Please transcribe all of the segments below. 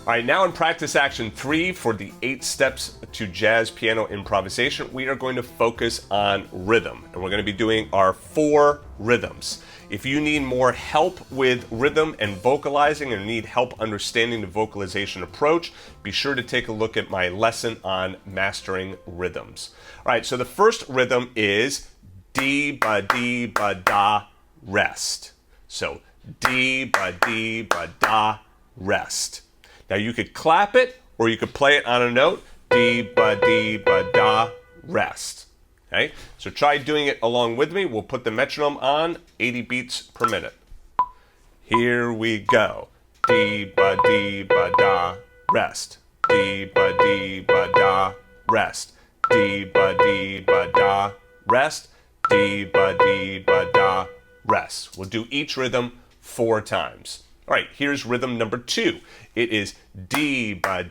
All right, now in practice action 3 for the 8 steps to jazz piano improvisation, we are going to focus on rhythm, and we're going to be doing our 4 rhythms. If you need more help with rhythm and vocalizing and need help understanding the vocalization approach, be sure to take a look at my lesson on mastering rhythms. All right, so the first rhythm is dee ba da rest. So dee ba da rest. Now you could clap it or you could play it on a note, dee ba da rest. Okay? So try doing it along with me. We'll put the metronome on, 80 beats per minute. Here we go. Dee ba da rest. Dee ba da rest. Dee ba da rest. Dee ba da rest. We'll do each rhythm 4 times. All right, here's rhythm number 2. It is dee ba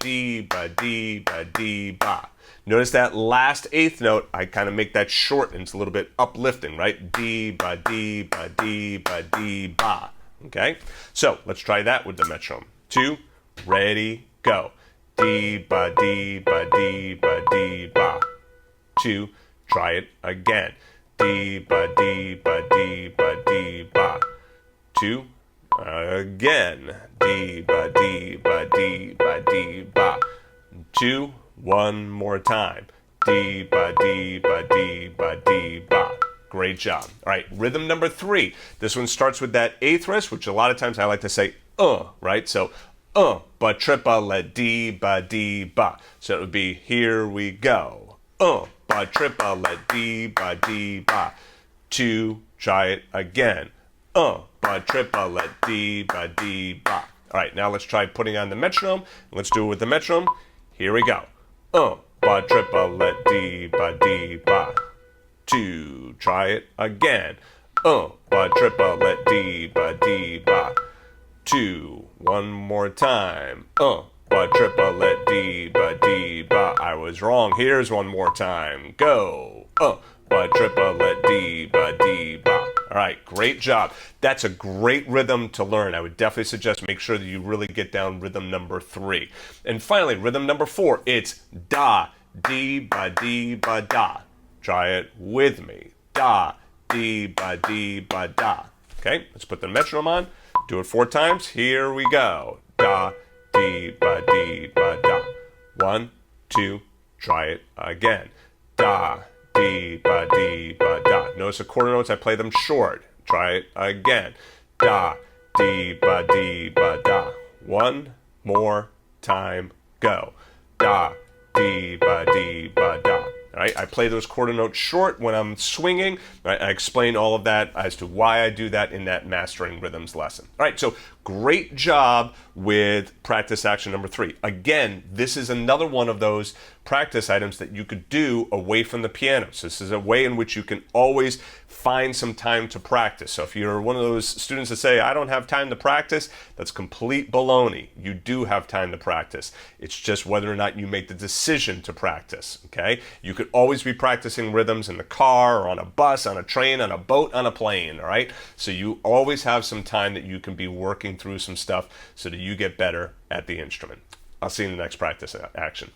ba. Notice that last 8th note, I kind of make that short and it's a little bit uplifting, right? Dee ba ba. Okay? So let's try that with the metronome. 2, ready, go. Dee ba ba. 2, try it again. Dee ba ba. 2, again, dee ba ba. 2, one more time, dee ba ba. Great job. All right, rhythm number 3. This one starts with that 8th rest, which a lot of times I like to say right? So ba tripa la dee ba. So it would be here we go. Ba tripa la dee ba. 2, try it again. Ba tripa la dee ba. All right, now let's try putting on the metronome. Let's do it with the metronome. Here we go. Ba tripa la dee ba. 2, try it again. Ba tripa la dee ba. 2, one more time. Ba tripa la dee ba. I was wrong. Here's one more time. Go. Ba tripa la dee ba. All right, great job. That's a great rhythm to learn. I would definitely suggest make sure that you really get down rhythm number 3. And finally, rhythm number 4, it's da, dee ba da. Try it with me. Da, dee ba da. Okay, let's put the metronome on. Do it 4 times. Here we go. Da, dee ba da. 1, 2, try it again. Da, dee ba da. Notice the quarter notes, I play them short. Try it again. Da, dee ba da. 1 more time, go. Da, dee ba da. All right, I play those quarter notes short when I'm swinging. Right, I explain all of that as to why I do that in that Mastering Rhythms lesson. All right, so great job with practice action number 3. Again, this is another one of those practice items that you could do away from the piano. So this is a way in which you can always find some time to practice. So if you're one of those students that say, I don't have time to practice, that's complete baloney. You do have time to practice. It's just whether or not you make the decision to practice, okay? You could always be practicing rhythms in the car or on a bus, on a train, on a boat, on a plane, all right? So you always have some time that you can be working through some stuff so that you get better at the instrument. I'll see you in the next practice action.